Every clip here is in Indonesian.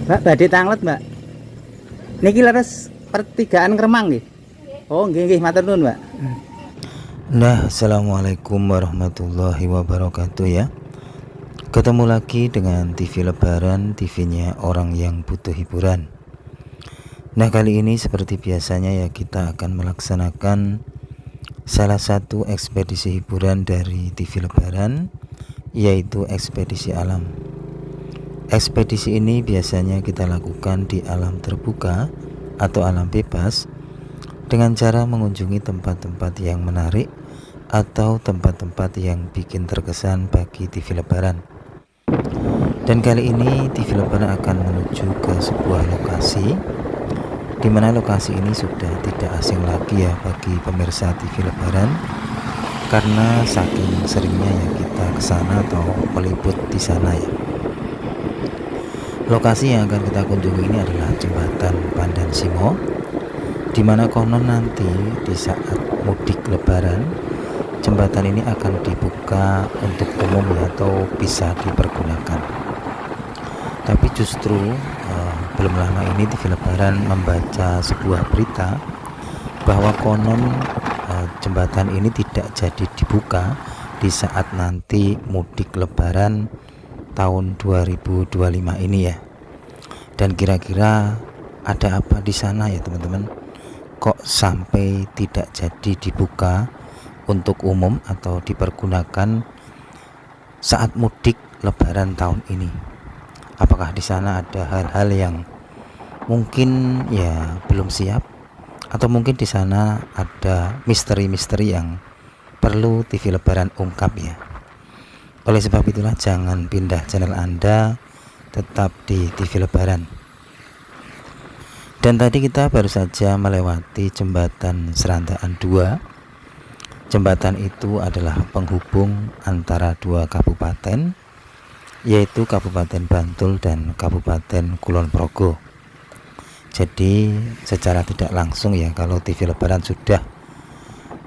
Mbak badhe tanglet, Mbak. Niki leres pertigaan Kremang nggih. Oh, nggih nggih matur nuwun, Mbak. Nah, assalamualaikum warahmatullahi wabarakatuh ya. Ketemu lagi dengan TV Lebaran, TV-nya orang yang butuh hiburan. Nah, kali ini seperti biasanya ya, kita akan melaksanakan salah satu ekspedisi hiburan dari TV Lebaran, yaitu ekspedisi alam. Ekspedisi ini biasanya kita lakukan di alam terbuka atau alam bebas dengan cara mengunjungi tempat-tempat yang menarik atau tempat-tempat yang bikin terkesan bagi TV Lebaran. Dan kali ini TV Lebaran akan menuju ke sebuah lokasi di mana lokasi ini sudah tidak asing lagi ya bagi pemirsa TV Lebaran, karena saking seringnya ya kita ke sana atau meliput di sana ya. Lokasi yang akan kita kunjungi ini adalah Jembatan Pandan Simo, di mana konon nanti di saat mudik Lebaran jembatan ini akan dibuka untuk umum ya, atau bisa dipergunakan. Tapi justru belum lama ini TV Lebaran membaca sebuah berita bahwa konon jembatan ini tidak jadi dibuka di saat nanti mudik Lebaran tahun 2025 ini ya. Dan kira-kira ada apa di sana ya teman-teman? Kok sampai tidak jadi dibuka untuk umum atau dipergunakan saat mudik Lebaran tahun ini? Apakah di sana ada hal-hal yang mungkin ya belum siap, atau mungkin di sana ada misteri-misteri yang perlu TV Lebaran ungkap ya? Oleh sebab itulah jangan pindah channel Anda, tetap di TV Lebaran. Dan tadi kita baru saja melewati jembatan Serandaan 2. Jembatan itu adalah penghubung antara dua kabupaten, yaitu Kabupaten Bantul dan Kabupaten Kulon Progo. Jadi secara tidak langsung ya, kalau TV Lebaran sudah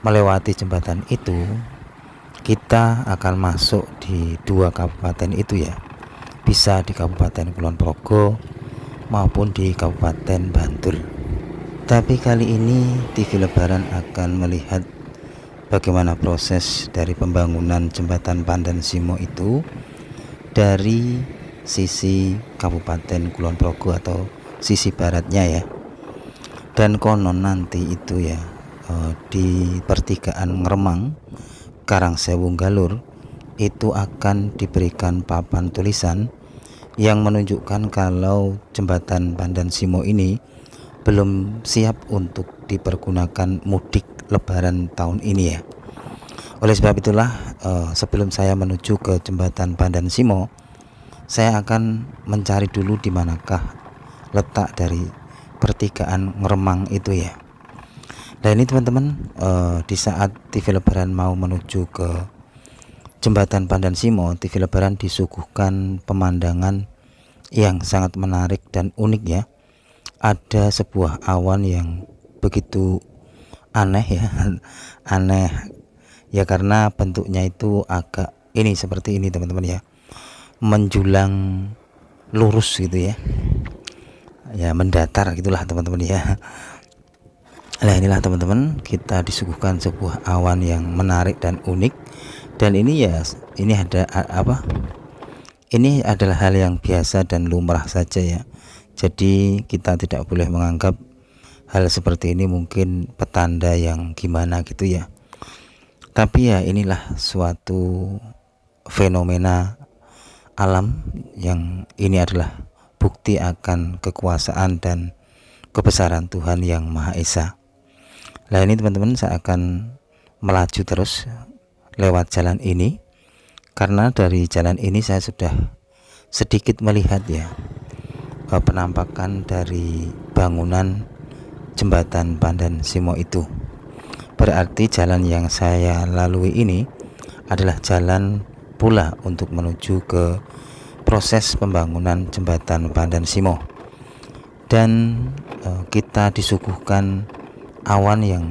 melewati jembatan itu, kita akan masuk di dua kabupaten itu ya, bisa di Kabupaten Kulon Progo maupun di Kabupaten Bantul. Tapi kali ini TV Lebaran akan melihat bagaimana proses dari pembangunan jembatan Pandan Simo itu dari sisi Kabupaten Kulon Progo atau sisi baratnya ya. Dan konon nanti itu ya, di pertigaan Ngremang Karangsewu Galur itu akan diberikan papan tulisan yang menunjukkan kalau jembatan Pandan Simo ini belum siap untuk dipergunakan mudik Lebaran tahun ini ya. Oleh sebab itulah sebelum saya menuju ke jembatan Pandan Simo, saya akan mencari dulu di manakah letak dari pertigaan Ngremang itu ya. Dan ini teman-teman, di saat TV Lebaran mau menuju ke jembatan Pandan Simo, TV Lebaran disuguhkan pemandangan yang sangat menarik dan unik ya. Ada sebuah awan yang begitu aneh ya, aneh ya, karena bentuknya itu agak ini, seperti ini teman-teman ya, menjulang lurus gitu ya, ya mendatar gitulah teman-teman ya. Nah inilah teman-teman, kita disuguhkan sebuah awan yang menarik dan unik. Dan ini ya, ini ada apa? Ini adalah hal yang biasa dan lumrah saja ya. Jadi kita tidak boleh menganggap hal seperti ini mungkin petanda yang gimana gitu ya. Tapi ya inilah suatu fenomena alam yang ini adalah bukti akan kekuasaan dan kebesaran Tuhan yang Maha Esa. Nah ini teman-teman, saya akan melaju terus lewat jalan ini, karena dari jalan ini saya sudah sedikit melihat ya penampakan dari bangunan jembatan Pandan Simo itu. Berarti jalan yang saya lalui ini adalah jalan pula untuk menuju ke proses pembangunan jembatan Pandan Simo. Dan kita disuguhkan awan yang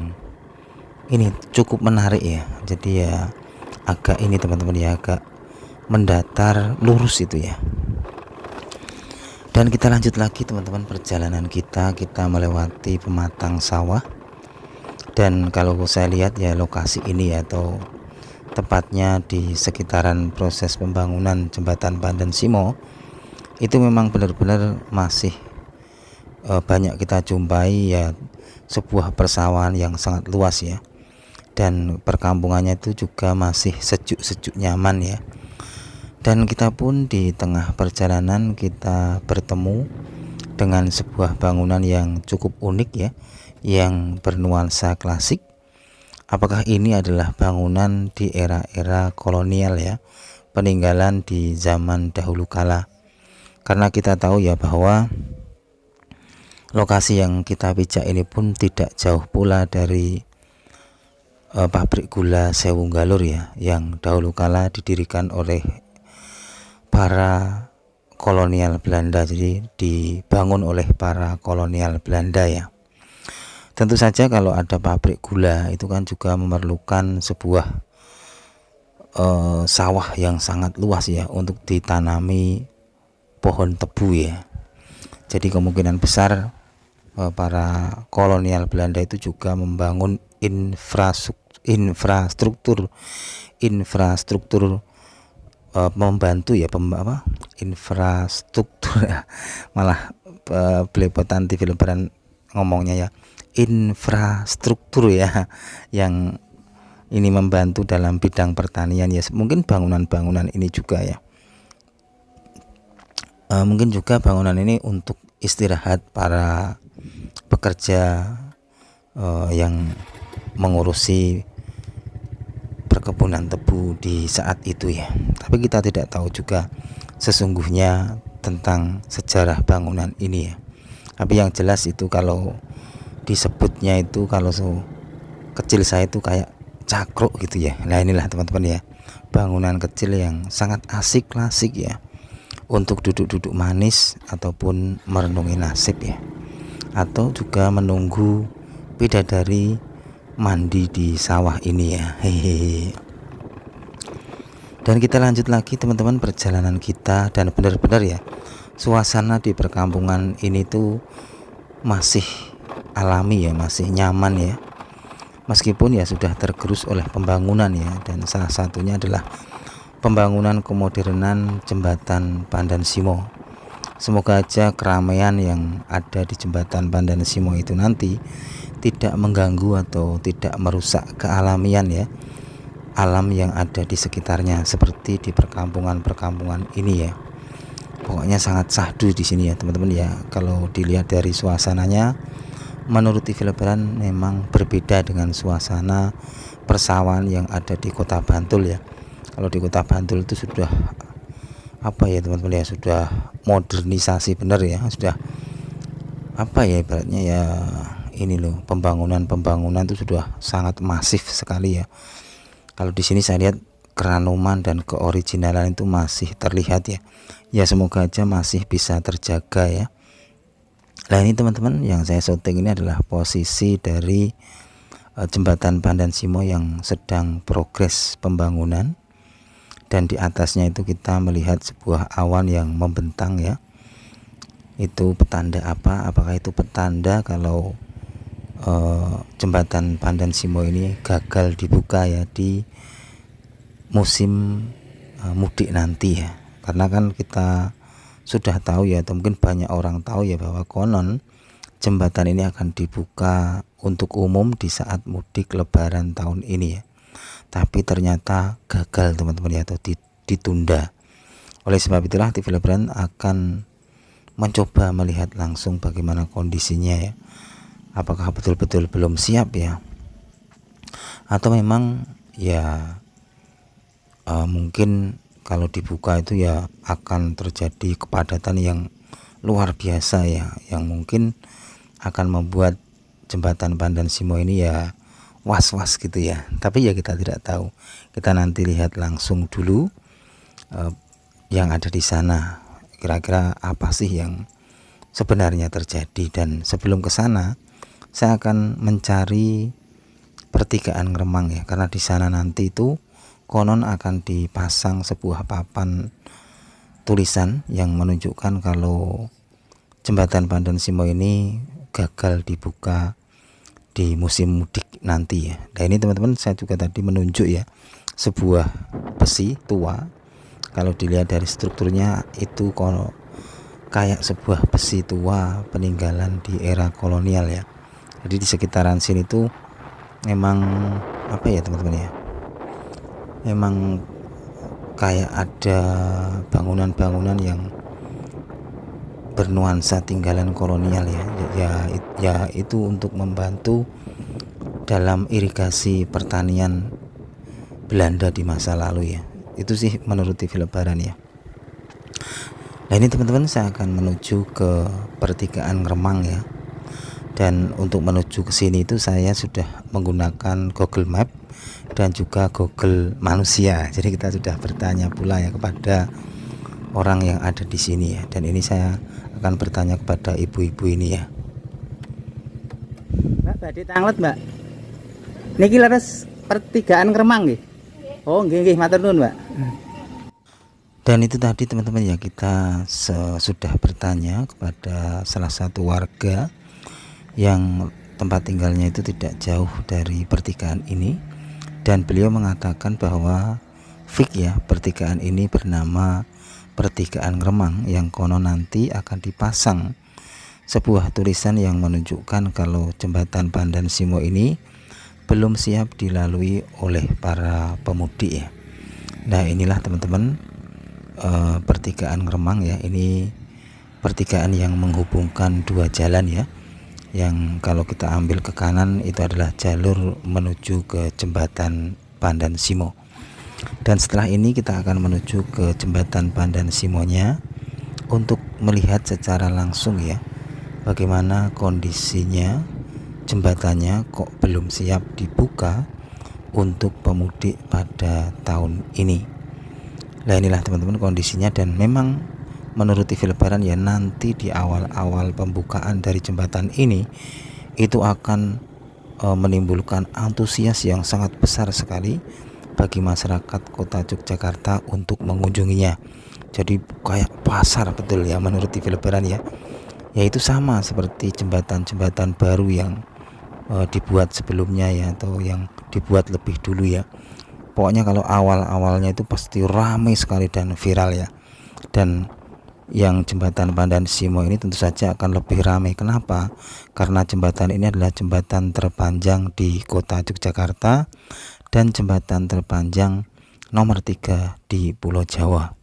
ini cukup menarik ya. Jadi ya agak ini teman-teman ya, agak mendatar lurus itu ya. Dan kita lanjut lagi teman-teman perjalanan kita melewati pematang sawah. Dan kalau saya lihat ya lokasi ini atau tepatnya di sekitaran proses pembangunan jembatan Pandan Simo itu memang benar-benar masih banyak kita jumpai ya, sebuah persawahan yang sangat luas ya, dan perkampungannya itu juga masih sejuk-sejuk nyaman ya. Dan kita pun di tengah perjalanan kita bertemu dengan sebuah bangunan yang cukup unik ya, yang bernuansa klasik. Apakah ini adalah bangunan di era-era kolonial ya, peninggalan di zaman dahulu kala? Karena kita tahu ya bahwa lokasi yang kita pijak ini pun tidak jauh pula dari pabrik gula Sewu Galur ya, yang dahulu kala didirikan oleh para kolonial Belanda. Jadi dibangun oleh para kolonial Belanda ya. Tentu saja kalau ada pabrik gula itu kan juga memerlukan sebuah sawah yang sangat luas ya untuk ditanami pohon tebu ya. Jadi kemungkinan besar para kolonial Belanda itu juga membangun infrastruktur membantu ya, infrastruktur ya. Malah belepotan TV Lebaran ngomongnya ya, infrastruktur ya, yang ini membantu dalam bidang pertanian ya. Mungkin bangunan-bangunan ini juga ya, mungkin juga bangunan ini untuk istirahat para pekerja yang mengurusi perkebunan tebu di saat itu ya. Tapi kita tidak tahu juga sesungguhnya tentang sejarah bangunan ini ya. Tapi yang jelas itu kalau disebutnya itu, kalau kecil saya itu kayak cakruk gitu ya. Nah inilah teman-teman ya, bangunan kecil yang sangat asik, klasik ya, untuk duduk-duduk manis ataupun merenungi nasib ya, atau juga menunggu bidadari mandi di sawah ini ya. Hehehe. Dan kita lanjut lagi teman-teman perjalanan kita, dan benar-benar ya suasana di perkampungan ini tuh masih alami ya, masih nyaman ya, meskipun ya sudah tergerus oleh pembangunan ya. Dan salah satunya adalah pembangunan kemodernan jembatan Pandan Simo. Semoga aja keramaian yang ada di jembatan Pandan Simo itu nanti tidak mengganggu atau tidak merusak kealamian ya, alam yang ada di sekitarnya seperti di perkampungan-perkampungan ini ya. Pokoknya sangat syahdu di sini ya teman-teman ya. Kalau dilihat dari suasananya, menurut TV Lebaran memang berbeda dengan suasana persawahan yang ada di Kota Bantul ya. Kalau di Kota Bantul itu sudah apa ya teman-teman ya, sudah modernisasi benar ya, sudah apa ya ibaratnya ya, ini loh, pembangunan itu sudah sangat masif sekali ya. Kalau di sini saya lihat keranoman dan keoriginalan itu masih terlihat ya. Ya semoga aja masih bisa terjaga ya. Nah ini teman-teman, yang saya syuting ini adalah posisi dari jembatan Pandan Simo yang sedang progres pembangunan. Dan di atasnya itu kita melihat sebuah awan yang membentang ya. Itu petanda apa? Apakah itu petanda kalau jembatan Pandan Simo ini gagal dibuka ya di musim mudik nanti ya. Karena kan kita sudah tahu ya, atau mungkin banyak orang tahu ya, bahwa konon jembatan ini akan dibuka untuk umum di saat mudik Lebaran tahun ini ya. Tapi ternyata gagal teman-teman ya, atau ditunda. Oleh sebab itulah TV Lebaran akan mencoba melihat langsung bagaimana kondisinya ya. Apakah betul-betul belum siap ya, atau memang ya mungkin kalau dibuka itu ya akan terjadi kepadatan yang luar biasa ya, yang mungkin akan membuat jembatan Pandan Simo ini ya was-was gitu ya. Tapi ya kita tidak tahu, kita nanti lihat langsung dulu yang ada di sana, kira-kira apa sih yang sebenarnya terjadi. Dan sebelum ke sana saya akan mencari pertigaan Ngremang ya, karena di sana nanti itu konon akan dipasang sebuah papan tulisan yang menunjukkan kalau jembatan Pandan Simo ini gagal dibuka di musim mudik nanti ya. Nah ini teman-teman, saya juga tadi menunjuk ya sebuah besi tua. Kalau dilihat dari strukturnya itu kayak sebuah besi tua peninggalan di era kolonial ya. Jadi di sekitaran sini tuh memang apa ya teman-teman ya, memang kayak ada bangunan-bangunan yang bernuansa tinggalan kolonial ya itu untuk membantu dalam irigasi pertanian Belanda di masa lalu ya. Itu sih menurut TV Lebaran ya. Nah ini teman-teman, saya akan menuju ke pertigaan Ngremang ya. Dan untuk menuju ke sini itu saya sudah menggunakan Google Map dan juga Google manusia. Jadi kita sudah bertanya pula ya kepada orang yang ada di sini ya. Dan ini saya akan bertanya kepada ibu-ibu ini ya. Mbak, badhe tanglet, Mbak. Niki leres pertigaan Ngremang nggih. Oh, nggih matur nuwun, Mbak. Dan itu tadi teman-teman ya, kita sudah bertanya kepada salah satu warga yang tempat tinggalnya itu tidak jauh dari pertigaan ini, dan beliau mengatakan bahwa fik ya, pertigaan ini bernama pertigaan Ngremang, yang konon nanti akan dipasang sebuah tulisan yang menunjukkan kalau jembatan Pandan Simo ini belum siap dilalui oleh para pemudik ya. Nah inilah teman-teman, pertigaan Ngremang ya. Ini pertigaan yang menghubungkan dua jalan ya, yang kalau kita ambil ke kanan itu adalah jalur menuju ke jembatan Pandan Simo. Dan setelah ini kita akan menuju ke jembatan Pandan Simonya untuk melihat secara langsung ya bagaimana kondisinya jembatannya, kok belum siap dibuka untuk pemudik pada tahun ini. Nah inilah teman-teman kondisinya, dan memang menurut TV Lebaran ya, nanti di awal-awal pembukaan dari jembatan ini itu akan menimbulkan antusias yang sangat besar sekali bagi masyarakat kota Yogyakarta untuk mengunjunginya. Jadi kayak pasar betul ya menurut TV Lebaran ya. Yaitu sama seperti jembatan-jembatan baru yang dibuat sebelumnya ya, atau yang dibuat lebih dulu ya. Pokoknya kalau awal-awalnya itu pasti ramai sekali dan viral ya. Dan yang jembatan Pandan Simo ini tentu saja akan lebih ramai. Kenapa? Karena jembatan ini adalah jembatan terpanjang di kota Yogyakarta dan jembatan terpanjang nomor 3 di Pulau Jawa.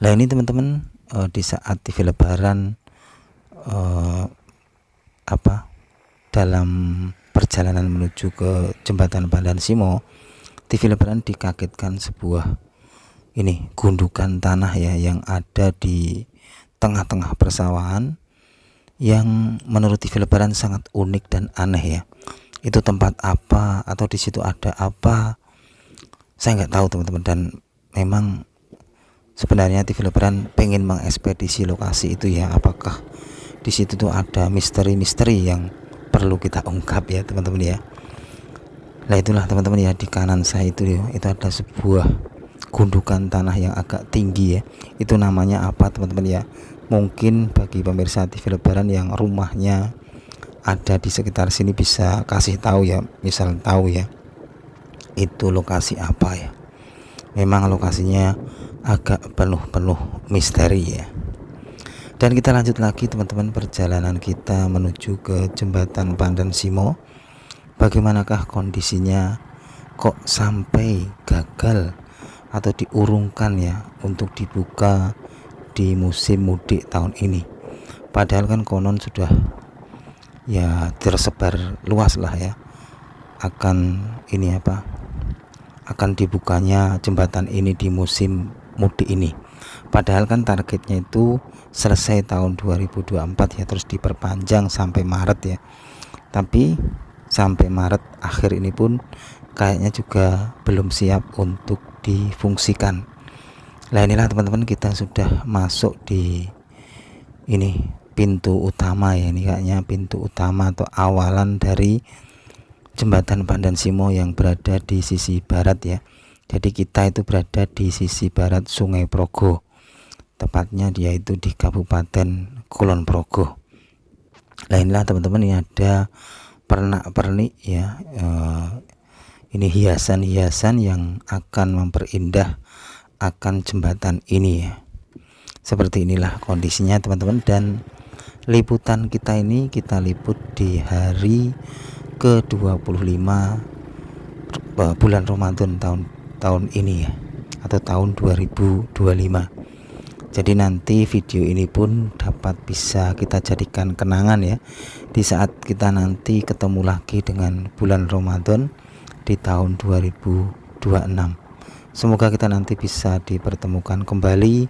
Nah ini teman-teman, di saat TV Lebaran dalam perjalanan menuju ke jembatan Pandan Simo, TV Lebaran dikagetkan sebuah gundukan tanah ya yang ada di tengah-tengah persawahan, yang menurut TV Lebaran sangat unik dan aneh ya. Itu tempat apa atau di situ ada apa, saya nggak tahu teman-teman. Dan memang sebenarnya TV Lebaran pengen mengekspedisi lokasi itu ya, apakah di situ tuh ada misteri-misteri yang perlu kita ungkap ya teman-teman ya. Nah itulah teman-teman ya, di kanan saya itu ada sebuah gundukan tanah yang agak tinggi ya. Itu namanya apa teman-teman ya? Mungkin bagi pemirsa TV Lebaran yang rumahnya ada di sekitar sini bisa kasih tahu ya, misal tahu ya itu lokasi apa ya. Memang lokasinya agak penuh misteri ya. Dan kita lanjut lagi teman-teman perjalanan kita menuju ke jembatan Pandan Simo. Bagaimanakah kondisinya, kok sampai gagal atau diurungkan ya untuk dibuka di musim mudik tahun ini. Padahal kan konon sudah ya tersebar luas lah ya akan dibukanya jembatan ini di musim mudik ini. Padahal kan targetnya itu selesai tahun 2024 ya, terus diperpanjang sampai Maret ya. Tapi sampai Maret akhir ini pun kayaknya juga belum siap untuk difungsikan. Nah inilah teman-teman, kita sudah masuk di pintu utama ya. Ini kayaknya pintu utama atau awalan dari jembatan Pandan Simo yang berada di sisi barat ya. Jadi kita itu berada di sisi barat Sungai Progo, tepatnya dia itu di Kabupaten Kulon Progo. Nah inilah teman-teman, ini ada pernak-pernik ya, ini hiasan-hiasan yang akan memperindah akan jembatan ini ya. Seperti inilah kondisinya teman-teman, dan liputan kita ini kita liput di hari ke-25 bulan Ramadan tahun ini ya, atau tahun 2025. Jadi nanti video ini pun dapat bisa kita jadikan kenangan ya, di saat kita nanti ketemu lagi dengan bulan Ramadan di tahun 2026. Semoga kita nanti bisa dipertemukan kembali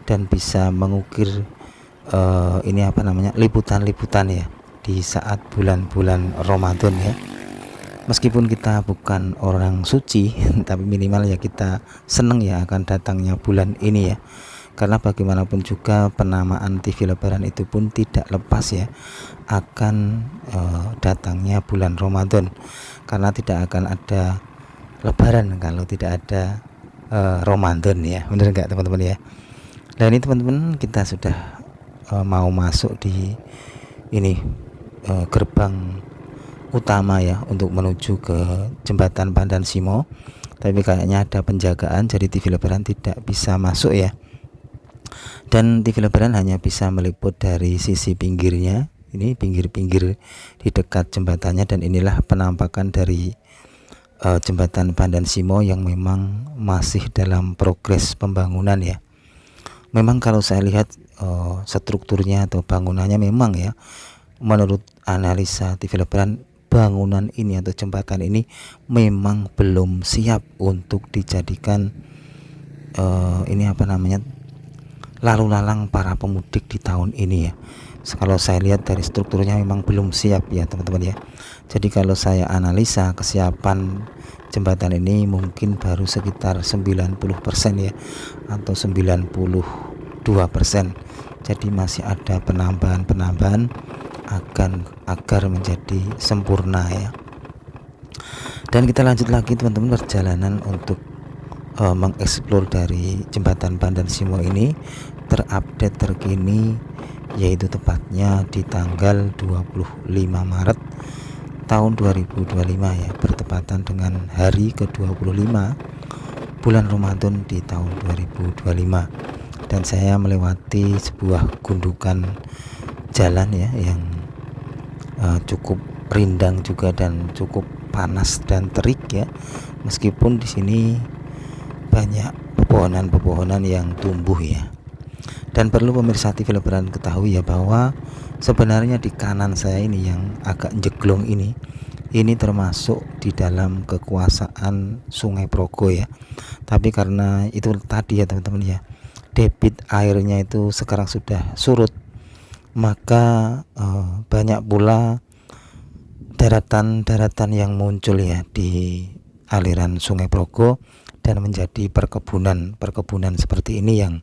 dan bisa mengukir ini apa namanya, liputan-liputan ya di saat bulan-bulan Ramadan ya. Meskipun kita bukan orang suci tapi minimal ya kita seneng ya akan datangnya bulan ini ya. Karena bagaimanapun juga penamaan TV Lebaran itu pun tidak lepas ya akan datangnya bulan Ramadan, karena tidak akan ada Lebaran kalau tidak ada Ramadan ya, bener nggak teman-teman ya. Dan ini teman-teman, kita sudah mau masuk di ini gerbang utama ya untuk menuju ke jembatan Pandan Simo, tapi kayaknya ada penjagaan jadi TV Lebaran tidak bisa masuk ya. Dan TV Lebaran hanya bisa meliput dari sisi pinggirnya, ini pinggir-pinggir di dekat jembatannya, dan inilah penampakan dari jembatan Pandan Simo yang memang masih dalam progres pembangunan ya. Memang kalau saya lihat strukturnya atau bangunannya memang ya, menurut analisa TV Lebaran, bangunan ini atau jembatan ini memang belum siap untuk dijadikan ini apa namanya, lalu lalang para pemudik di tahun ini ya. Kalau saya lihat dari strukturnya memang belum siap ya teman-teman ya. Jadi kalau saya analisa kesiapan jembatan ini mungkin baru sekitar 90% ya, atau 92%. Jadi masih ada penambahan-penambahan agar menjadi sempurna ya. Dan kita lanjut lagi teman-teman perjalanan untuk mengeksplor dari jembatan Pandan Simo ini, terupdate terkini, yaitu tepatnya di tanggal 25 Maret tahun 2025 ya, bertepatan dengan hari ke-25 bulan Ramadan di tahun 2025. Dan saya melewati sebuah gundukan jalan ya yang cukup rindang juga dan cukup panas dan terik ya, meskipun di sini banyak pepohonan-pepohonan yang tumbuh ya. Dan perlu pemirsa TV Lebaran ketahui ya, bahwa sebenarnya di kanan saya ini yang agak jeglong ini termasuk di dalam kekuasaan Sungai Progo ya. Tapi karena itu tadi ya teman-teman ya, debit airnya itu sekarang sudah surut, maka banyak pula daratan-daratan yang muncul ya di aliran Sungai Progo, dan menjadi perkebunan seperti ini yang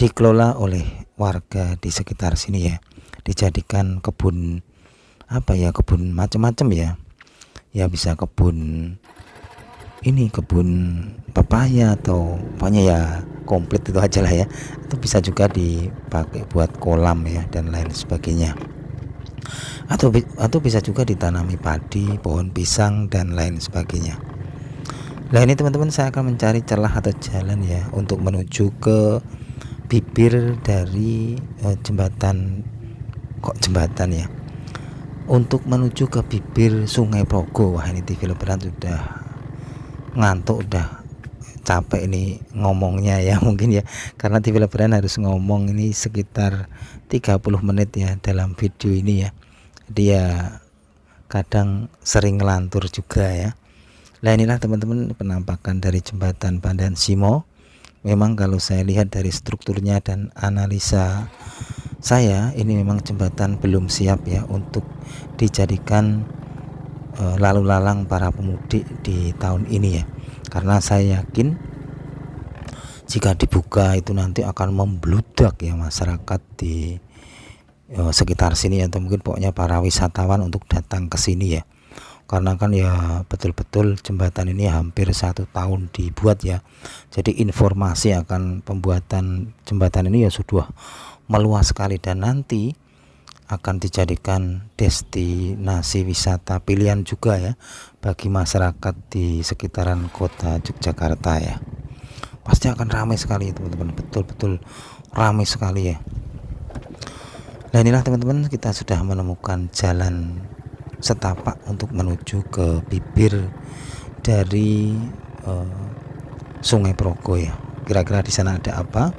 dikelola oleh warga di sekitar sini ya, dijadikan kebun apa ya, kebun macam-macam ya. Ya bisa kebun pepaya atau pokoknya ya komplit itu aja lah ya. Itu bisa juga dipakai buat kolam ya dan lain sebagainya. Atau bisa juga ditanami padi, pohon pisang dan lain sebagainya. Nah ini teman-teman, saya akan mencari celah atau jalan ya untuk menuju ke bibir dari jembatan ya, untuk menuju ke bibir Sungai Progo. Wah ini TV Lebaran sudah ngantuk, udah capek ini ngomongnya ya mungkin ya, karena TV Lebaran harus ngomong ini sekitar 30 menit ya dalam video ini ya. Dia kadang sering ngelantur juga ya. Nah inilah teman-teman penampakan dari jembatan Pandan Simo. Memang kalau saya lihat dari strukturnya dan analisa saya, ini memang jembatan belum siap ya untuk dijadikan lalu lalang para pemudik di tahun ini ya. Karena saya yakin jika dibuka itu nanti akan membludak ya masyarakat di sekitar sini, atau mungkin pokoknya para wisatawan untuk datang ke sini ya. Karena kan ya betul-betul jembatan ini hampir 1 tahun dibuat ya. Jadi informasi akan pembuatan jembatan ini ya sudah meluas sekali dan nanti akan dijadikan destinasi wisata pilihan juga ya bagi masyarakat di sekitaran kota Yogyakarta ya. Pasti akan ramai sekali teman-teman, betul-betul ramai sekali ya. Nah inilah teman-teman, kita sudah menemukan jalan setapak untuk menuju ke bibir dari Sungai Progo ya. Kira-kira di sana ada apa?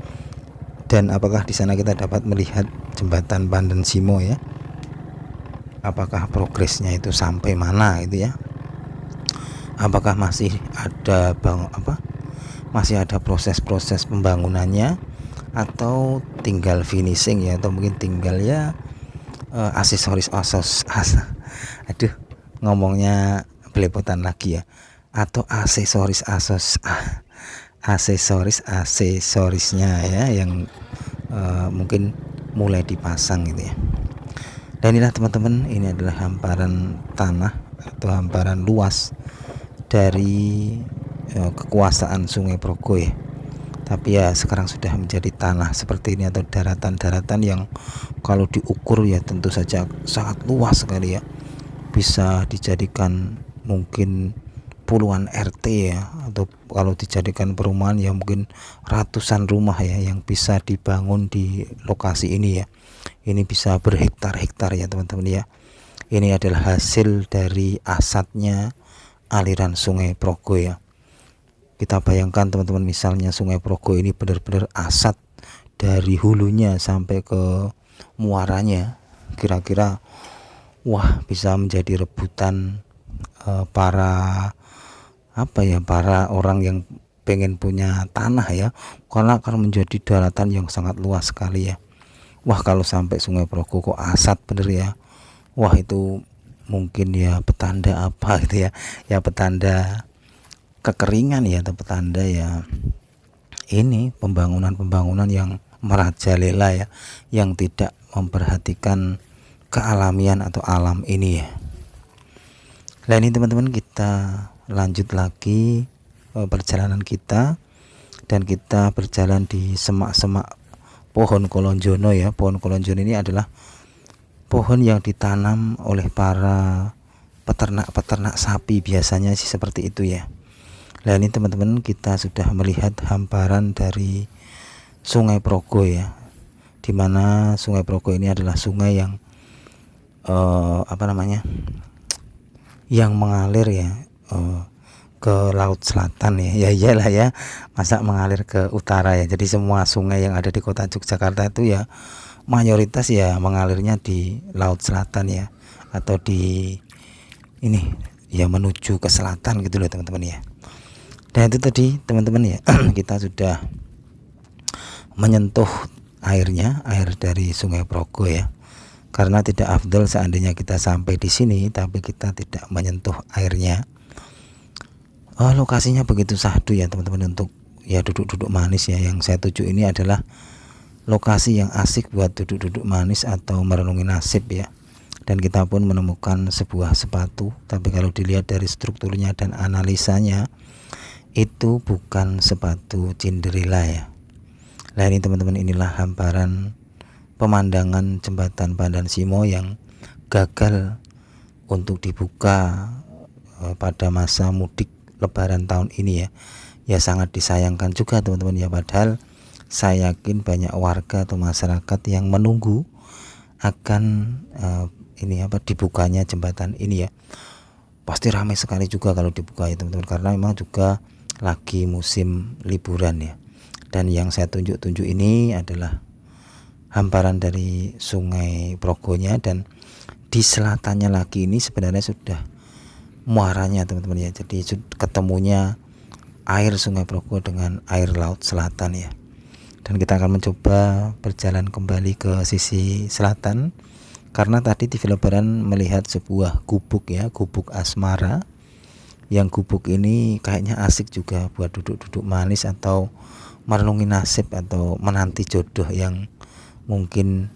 Dan apakah di sana kita dapat melihat jembatan Pandan Simo ya? Apakah progresnya itu sampai mana gitu ya? Apakah masih ada masih ada proses-proses pembangunannya atau tinggal finishing ya, atau mungkin tinggal ya aksesoris aduh ngomongnya belepotan lagi ya, atau aksesorisnya ya yang mungkin mulai dipasang gitu ya. Dan inilah teman-teman, ini adalah hamparan tanah atau hamparan luas dari kekuasaan Sungai Progo ya. Tapi ya sekarang sudah menjadi tanah seperti ini atau daratan-daratan yang kalau diukur ya tentu saja sangat luas sekali ya. Bisa dijadikan mungkin puluhan RT ya, atau kalau dijadikan perumahan ya mungkin ratusan rumah ya yang bisa dibangun di lokasi ini ya. Ini bisa berhektar-hektar ya teman-teman ya. Ini adalah hasil dari asatnya aliran Sungai Progo ya. Kita bayangkan teman-teman, misalnya Sungai Progo ini benar-benar asat dari hulunya sampai ke muaranya, kira-kira wah bisa menjadi rebutan para orang yang pengen punya tanah ya, karena akan menjadi daratan yang sangat luas sekali ya. Wah kalau sampai Sungai Progo kok asat bener ya, wah itu mungkin ya petanda apa gitu ya, ya petanda kekeringan ya, atau petanda ya ini pembangunan yang merajalela ya, yang tidak memperhatikan kealamian atau alam ini ya. Nah ini teman-teman, kita lanjut lagi perjalanan kita, dan kita berjalan di semak-semak pohon kolonjono ya. Pohon kolonjono ini adalah pohon yang ditanam oleh para peternak sapi, biasanya sih seperti itu ya. Nah ini teman-teman, kita sudah melihat hamparan dari Sungai Progo ya, dimana Sungai Progo ini adalah sungai yang yang mengalir ya ke Laut Selatan ya. Ya iyalah ya, masa mengalir ke utara ya. Jadi semua sungai yang ada di kota Yogyakarta itu ya mayoritas ya mengalirnya di Laut Selatan ya, atau di ini ya menuju ke selatan gitu loh teman-teman ya. Dan itu tadi teman-teman ya, kita sudah menyentuh air dari Sungai Progo ya. Karena tidak afdol seandainya kita sampai di sini tapi kita tidak menyentuh airnya. Lokasinya begitu syahdu ya teman-teman untuk ya duduk-duduk manis ya. Yang saya tuju ini adalah lokasi yang asik buat duduk-duduk manis atau merenungi nasib ya. Dan kita pun menemukan sebuah sepatu, tapi kalau dilihat dari strukturnya dan analisanya itu bukan sepatu Cinderella ya. Nah ini teman-teman, inilah hamparan pemandangan jembatan Pandan Simo yang gagal untuk dibuka pada masa mudik lebaran tahun ini ya. Ya sangat disayangkan juga teman-teman ya, padahal saya yakin banyak warga atau masyarakat yang menunggu akan dibukanya jembatan ini ya. Pasti ramai sekali juga kalau dibuka ya teman-teman, karena memang juga lagi musim liburan ya. Dan yang saya tunjuk ini adalah hamparan dari Sungai Progonya, dan di selatannya lagi ini sebenarnya sudah muaranya teman-teman ya. Jadi ketemunya air Sungai Progo dengan air Laut Selatan ya. Dan kita akan mencoba berjalan kembali ke sisi selatan, karena tadi di Lebaran melihat sebuah gubuk ya, gubuk asmara. Yang gubuk ini kayaknya asik juga buat duduk-duduk manis atau merenungi nasib atau menanti jodoh yang mungkin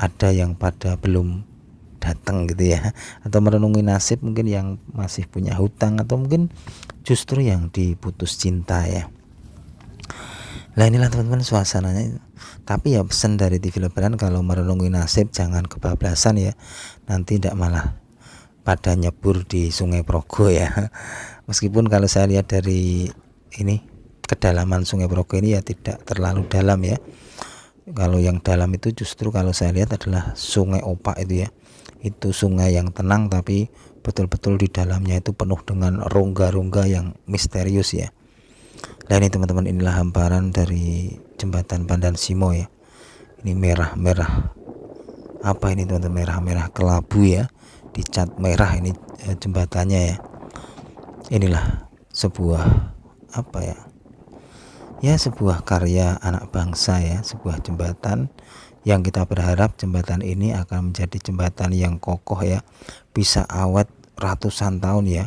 ada yang pada belum datang gitu ya, atau merenungi nasib mungkin yang masih punya hutang, atau mungkin justru yang diputus cinta ya. Nah inilah teman-teman suasananya. Tapi ya pesan dari TV Lebaran, kalau merenungi nasib jangan kebablasan ya, nanti tidak malah pada nyebur di Sungai Progo ya. Meskipun kalau saya lihat dari ini kedalaman Sungai Progo ini ya tidak terlalu dalam ya. Kalau yang dalam itu justru kalau saya lihat adalah Sungai Opak itu ya. Itu sungai yang tenang tapi betul-betul di dalamnya itu penuh dengan rongga-rongga yang misterius ya. Nah ini teman-teman, inilah hamparan dari jembatan Pandan Simo ya. Ini merah-merah, apa ini teman-teman, merah-merah kelabu ya, dicat merah ini jembatannya ya. Inilah sebuah apa ya, ya sebuah karya anak bangsa ya, sebuah jembatan yang kita berharap jembatan ini akan menjadi jembatan yang kokoh ya, bisa awet ratusan tahun ya.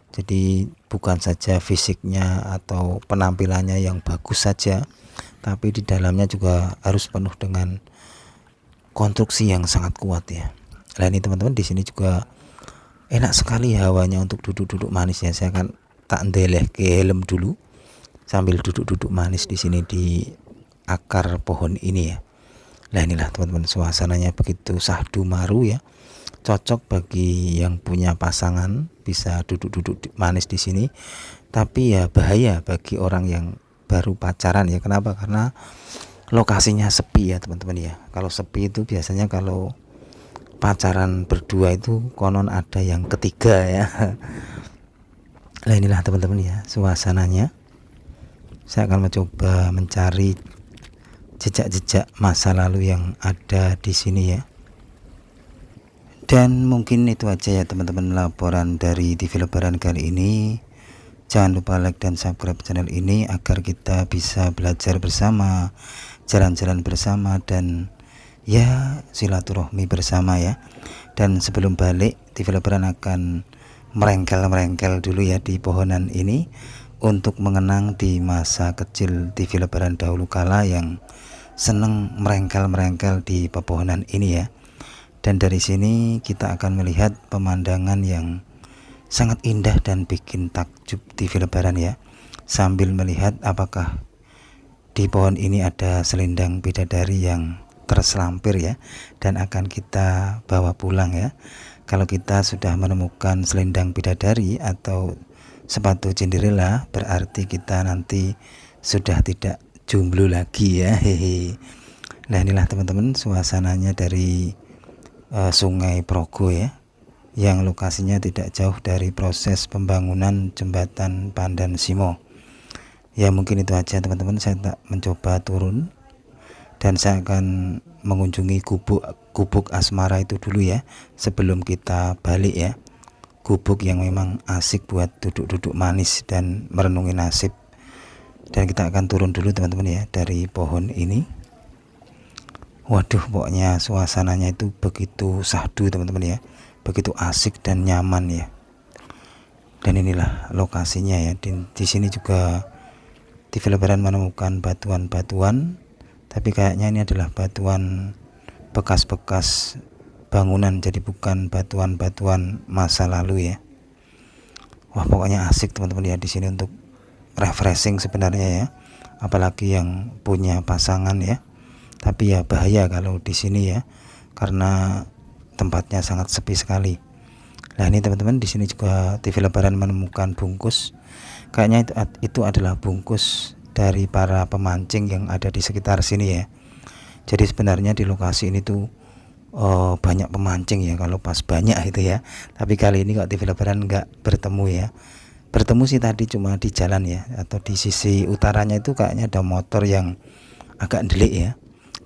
Jadi bukan saja fisiknya atau penampilannya yang bagus saja, tapi di dalamnya juga harus penuh dengan konstruksi yang sangat kuat ya. Nah ini teman-teman, di sini juga enak sekali hawanya untuk duduk-duduk manis ya. Saya akan tak ndeleh ke helm dulu sambil duduk-duduk manis di sini di akar pohon ini ya. Nah inilah teman-teman, suasananya begitu sahdu maru ya. Cocok bagi yang punya pasangan, bisa duduk-duduk manis di sini. Tapi ya bahaya bagi orang yang baru pacaran ya. Kenapa? Karena lokasinya sepi ya teman-teman ya. Kalau sepi itu biasanya kalau pacaran berdua itu konon ada yang ketiga ya. Nah inilah teman-teman ya suasananya. Saya akan mencoba mencari jejak-jejak masa lalu yang ada di sini ya. Dan mungkin itu aja ya teman-teman laporan dari TV Lebaran kali ini. Jangan lupa like dan subscribe channel ini agar kita bisa belajar bersama, jalan-jalan bersama, dan ya silaturahmi bersama ya. Dan sebelum balik, TV Lebaran akan merengkel-merengkel dulu ya di pohonan ini untuk mengenang di masa kecil TV Lebaran dahulu kala yang seneng merengkel-merengkel di pepohonan ini ya. Dan dari sini kita akan melihat pemandangan yang sangat indah dan bikin takjub TV Lebaran ya. Sambil melihat apakah di pohon ini ada selendang bidadari yang terselampir ya, dan akan kita bawa pulang ya. Kalau kita sudah menemukan selendang bidadari atau sepatu Cinderella, berarti kita nanti sudah tidak jomblo lagi ya. Hehe. Nah inilah teman-teman suasananya dari Sungai Progo ya, yang lokasinya tidak jauh dari proses pembangunan jembatan Pandan Simo. Ya mungkin itu aja teman-teman, saya tak mencoba turun dan saya akan mengunjungi gubuk asmara itu dulu ya sebelum kita balik ya. Gubuk yang memang asik buat duduk-duduk manis dan merenungi nasib. Dan kita akan turun dulu teman-teman ya dari pohon ini. Waduh, pokoknya suasananya itu begitu sahdu teman-teman ya, begitu asik dan nyaman ya. Dan inilah lokasinya ya. Di sini juga TV Lebaran menemukan batuan-batuan, tapi kayaknya ini adalah batuan bekas-bekas bangunan, jadi bukan batuan-batuan masa lalu ya. Wah pokoknya asik teman-teman ya di sini untuk refreshing sebenarnya ya, apalagi yang punya pasangan ya. Tapi ya bahaya kalau di sini ya, karena tempatnya sangat sepi sekali. Nah ini teman-teman, di sini juga TV Lebaran menemukan bungkus. Kayaknya itu adalah bungkus dari para pemancing yang ada di sekitar sini ya. Jadi sebenarnya di lokasi ini tuh banyak pemancing ya kalau pas banyak itu ya. Tapi kali ini kok TV Lebaran nggak bertemu ya. Bertemu sih tadi cuma di jalan ya, atau di sisi utaranya itu kayaknya ada motor yang agak delik ya.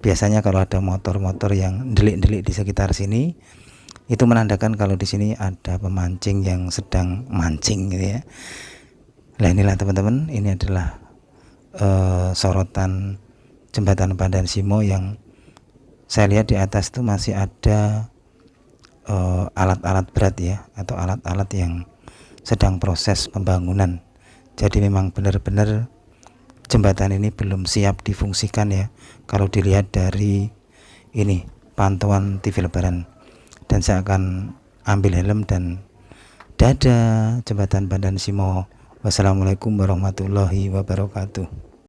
Biasanya kalau ada motor-motor yang delik-delik di sekitar sini, itu menandakan kalau di sini ada pemancing yang sedang mancing gitu ya. Nah inilah teman-teman, ini adalah sorotan jembatan Pandan Simo yang saya lihat di atas itu masih ada alat-alat berat ya, atau alat-alat yang sedang proses pembangunan. Jadi memang benar-benar jembatan ini belum siap difungsikan ya, kalau dilihat dari ini pantauan TV Lebaran. Dan saya akan ambil helm dan dadah jembatan Pandan Simo. Wassalamualaikum warahmatullahi wabarakatuh.